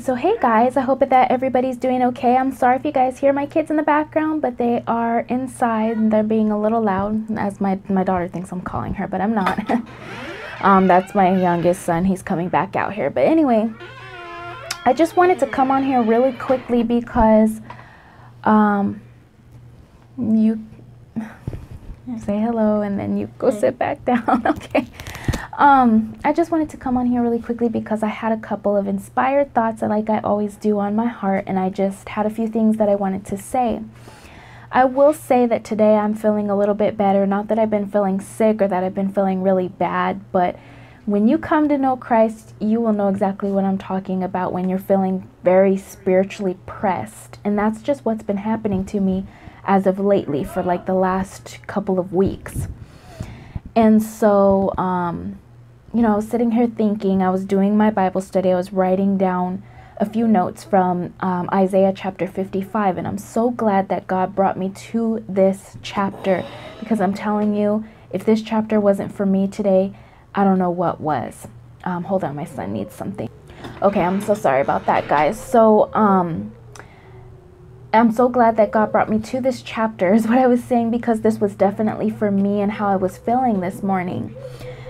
so hey guys, I hope that everybody's doing okay. I'm sorry if you guys hear my kids in the background, but they are inside and they're being a little loud, as my daughter thinks I'm calling her, but I'm not. That's my youngest son. He's coming back out here. But anyway, I just wanted to come on here really quickly because you say hello and then you go sit back down. Okay. I just wanted to come on here really quickly because I had a couple of inspired thoughts like I always do on my heart, and I just had a few things that I wanted to say. I will say that today I'm feeling a little bit better. Not that I've been feeling sick or that I've been feeling really bad, but when you come to know Christ, you will know exactly what I'm talking about when you're feeling very spiritually pressed. And that's just what's been happening to me as of lately for like the last couple of weeks. And so, you know, I was sitting here thinking, I was doing my Bible study, I was writing down a few notes from Isaiah chapter 55, and I'm so glad that God brought me to this chapter, because I'm telling you, if this chapter wasn't for me today, I don't know what was. Hold on, my son needs something. Okay, I'm so sorry about that, guys. So, I'm so glad that God brought me to this chapter, is what I was saying, because this was definitely for me and how I was feeling this morning.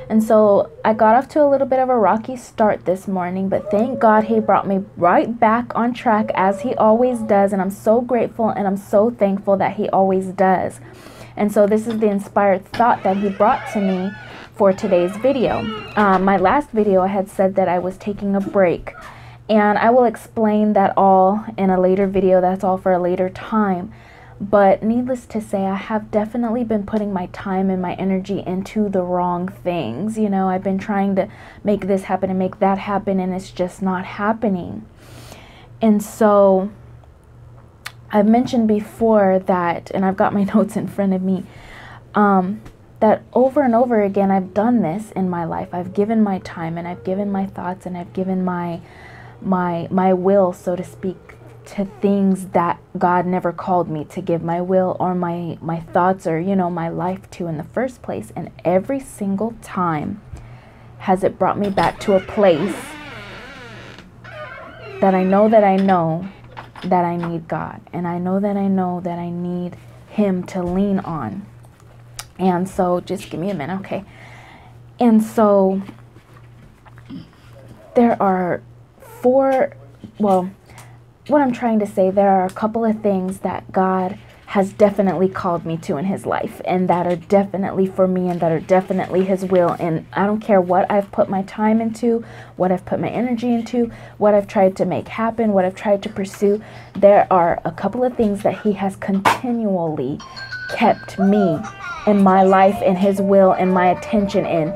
And so I got off to a little bit of a rocky start this morning, but thank God he brought me right back on track as he always does. And I'm so grateful and I'm so thankful that he always does. And so this is the inspired thought that he brought to me for today's video. My last video, I had said that I was taking a break, and I will explain that all in a later video. That's all for a later time. But needless to say, I have definitely been putting my time and my energy into the wrong things. You know, I've been trying to make this happen and make that happen, and it's just not happening. And so I've mentioned before that, and I've got my notes in front of me, that over and over again, I've done this in my life. I've given my time and I've given my thoughts and I've given my will, so to speak, to things that God never called me to give my will or my thoughts or, you know, my life to in the first place. And every single time has it brought me back to a place that I know that I need God. And I know that I need him to lean on. And so just give me a minute, okay? And so there are what I'm trying to say, there are a couple of things that God has definitely called me to in his life, and that are definitely for me, and that are definitely his will. And I don't care what I've put my time into, what I've put my energy into, what I've tried to make happen, what I've tried to pursue. There are a couple of things that he has continually kept me in my life, and his will, and my attention in,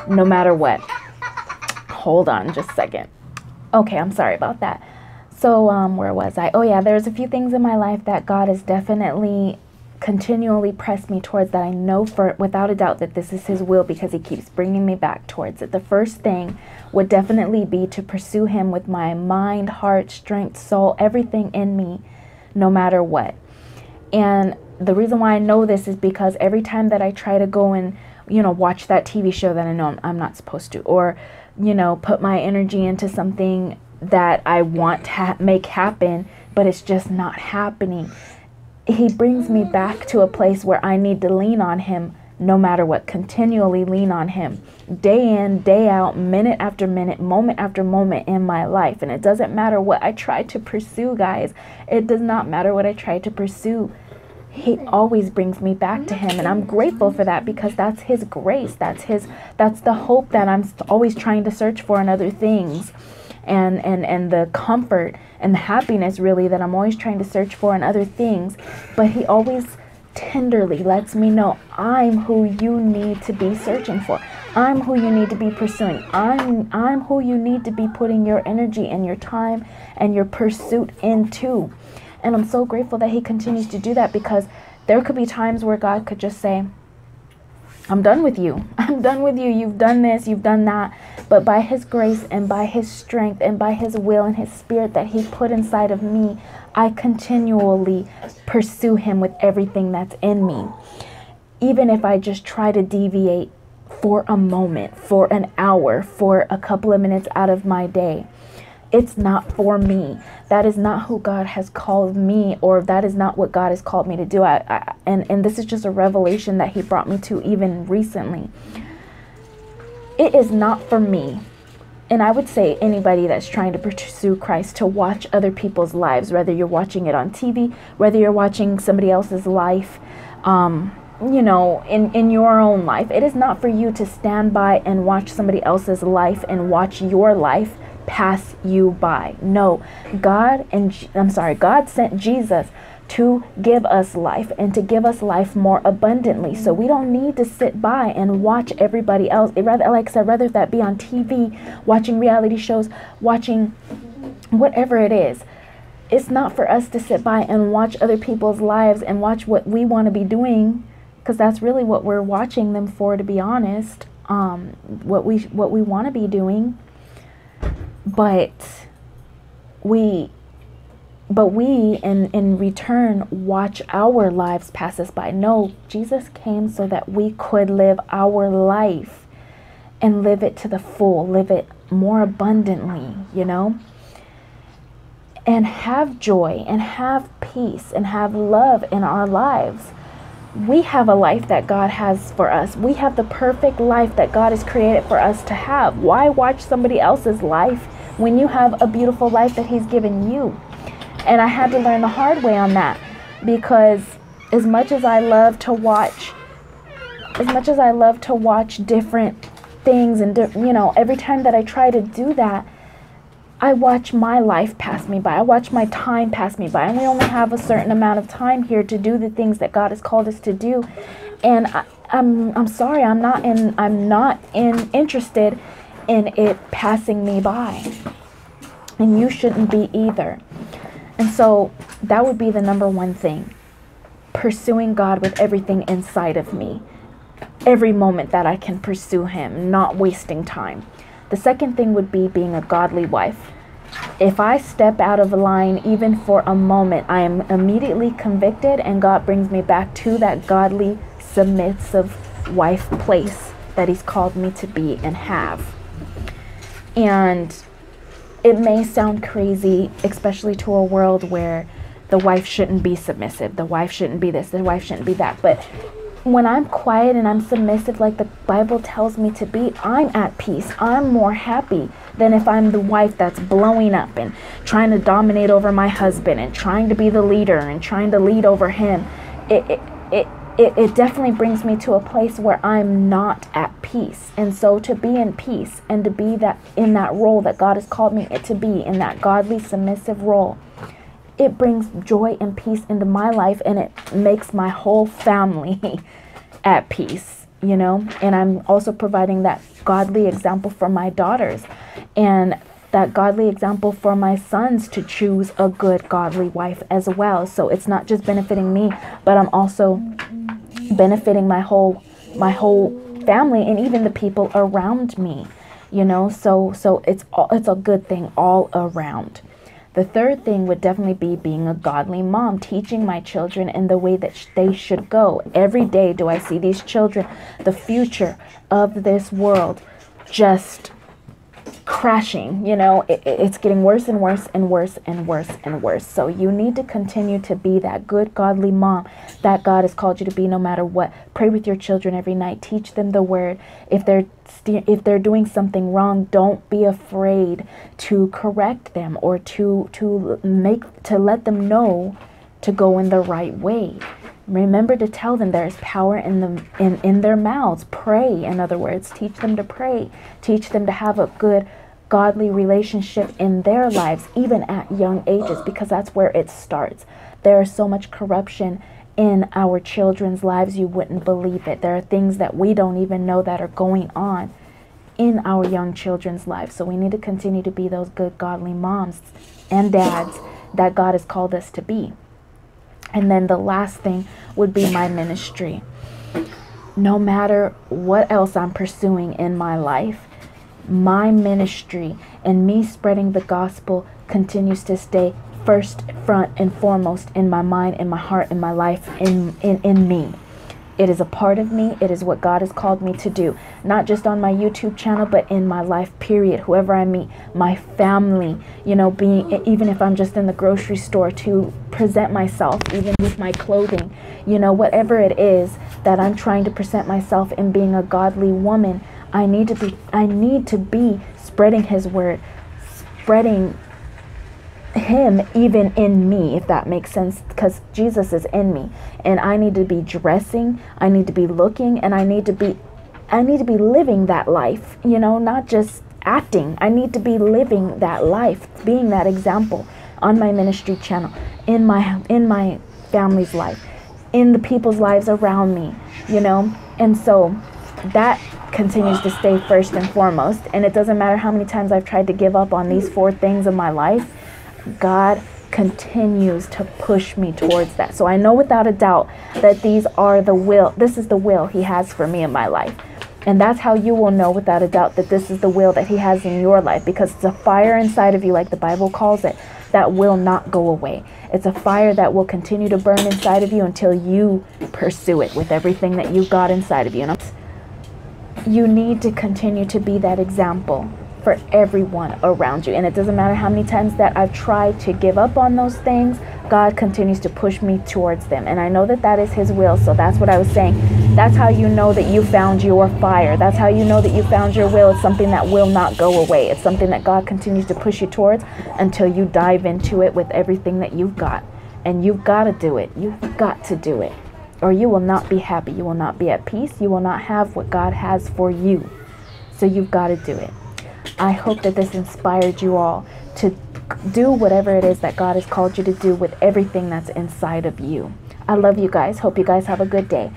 no matter what. Hold on just a second. Okay, I'm sorry about that. So, where was I? Oh yeah, there's a few things in my life that God has definitely continually pressed me towards, that I know for without a doubt that this is his will, because he keeps bringing me back towards it. The first thing would definitely be to pursue him with my mind, heart, strength, soul, everything in me, no matter what. And the reason why I know this is because every time that I try to go and, you know, watch that TV show that I know I'm not supposed to, or, you know, put my energy into something that I want to make happen, but it's just not happening, he brings me back to a place where I need to lean on him no matter what. Continually lean on him, day in, day out, minute after minute, moment after moment in my life. And it doesn't matter what I try to pursue, guys. It does not matter what I try to pursue. He always brings me back to him, and I'm grateful for that, because that's his grace. That's the hope that I'm always trying to search for in other things. And the comfort and the happiness, really, that I'm always trying to search for in other things. But he always tenderly lets me know, I'm who you need to be searching for. I'm who you need to be pursuing. I'm who you need to be putting your energy and your time and your pursuit into. And I'm so grateful that he continues to do that, because there could be times where God could just say, I'm done with you. I'm done with you. You've done this, you've done that. But by his grace and by his strength and by his will and his spirit that he put inside of me, I continually pursue him with everything that's in me. Even if I just try to deviate for a moment, for an hour, for a couple of minutes out of my day. It's not for me. That is not who God has called me, or that is not what God has called me to do. And this is just a revelation that he brought me to even recently. It is not for me. And I would say anybody that's trying to pursue Christ, to watch other people's lives, whether you're watching it on TV, whether you're watching somebody else's life, you know, in your own life. It is not for you to stand by and watch somebody else's life and watch your life pass you by. No, God sent Jesus to give us life, and to give us life more abundantly. So we don't need to sit by and watch everybody else. Rather, like I said, whether that be on TV, watching reality shows, watching whatever it is. It's not for us to sit by and watch other people's lives and watch what we want to be doing, because that's really what we're watching them for, to be honest. What we want to be doing. But we in return watch our lives pass us by. No, Jesus came so that we could live our life and live it to the full, live it more abundantly, you know, and have joy and have peace and have love in our lives. We have a life that God has for us. We have the perfect life that God has created for us to have. Why watch somebody else's life when you have a beautiful life that he's given you? And I had to learn the hard way on that, because as much as I love to watch different things, and you know, every time that I try to do that, I watch my life pass me by. I watch my time pass me by. And we only have a certain amount of time here to do the things that God has called us to do. And I'm sorry, I'm not interested in it passing me by. And you shouldn't be either. And so that would be the number one thing. Pursuing God with everything inside of me. Every moment that I can pursue him, not wasting time. The second thing would be being a godly wife. If I step out of line even for a moment, I am immediately convicted, and God brings me back to that godly, submissive wife place that he's called me to be and have. And it may sound crazy, especially to a world where the wife shouldn't be submissive, the wife shouldn't be this, the wife shouldn't be that. But when I'm quiet and I'm submissive like the Bible tells me to be, I'm at peace. I'm more happy than if I'm the wife that's blowing up and trying to dominate over my husband and trying to be the leader and trying to lead over him. It definitely brings me to a place where I'm not at peace. And so to be in peace and to be that in that role that God has called me to be, in that godly submissive role, it brings joy and peace into my life, and it makes my whole family at peace, you know. And I'm also providing that godly example for my daughters, and that godly example for my sons to choose a good godly wife as well. So it's not just benefiting me, but I'm also benefiting my whole family and even the people around me, you know. So it's a good thing all around. The third thing would definitely be being a godly mom, teaching my children in the way that they should go. Every day do I see these children, the future of this world, just crashing, you know. It's getting worse and worse and worse and worse and worse. So you need to continue to be that good godly mom that God has called you to be, no matter what. Pray with your children every night. Teach them the word. If they're doing something wrong, don't be afraid to correct them or to let them know to go in the right way. Remember to tell them there is power in their mouths. Pray, in other words. Teach them to pray. Teach them to have a good, godly relationship in their lives, even at young ages, because that's where it starts. There is so much corruption in our children's lives, you wouldn't believe it. There are things that we don't even know that are going on in our young children's lives. So we need to continue to be those good, godly moms and dads that God has called us to be. And then the last thing would be my ministry. No matter what else I'm pursuing in my life, my ministry and me spreading the gospel continues to stay front and foremost in my mind, in my heart, in my life, in me. It is a part of me. It is what God has called me to do, not just on my YouTube channel, but in my life, period. Whoever I meet, my family, you know, even if I'm just in the grocery store, to present myself, even with my clothing, you know, whatever it is that I'm trying to present myself in being a godly woman, I need to be spreading his word, spreading him even in me, if that makes sense, because Jesus is in me, and I need to be dressing, I need to be looking, and I need to be living that life, you know, not just acting. I need to be living that life, being that example on my ministry channel, in my family's life, in the people's lives around me, you know. And so that continues to stay first and foremost. And it doesn't matter how many times I've tried to give up on these 4 things in my life, God continues to push me towards that. So I know without a doubt that this is the will he has for me in my life. And that's how you will know without a doubt that this is the will that he has in your life, because it's a fire inside of you, like the Bible calls it, that will not go away. It's a fire that will continue to burn inside of you until you pursue it with everything that you've got inside of you. And you need to continue to be that example for everyone around you. And it doesn't matter how many times that I've tried to give up on those things, God continues to push me towards them. And I know that that is his will. So that's what I was saying. That's how you know that you found your fire. That's how you know that you found your will. It's something that will not go away. It's something that God continues to push you towards until you dive into it with everything that you've got. And you've got to do it. You've got to do it, or you will not be happy. You will not be at peace. You will not have what God has for you. So you've got to do it. I hope that this inspired you all to do whatever it is that God has called you to do with everything that's inside of you. I love you guys. Hope you guys have a good day.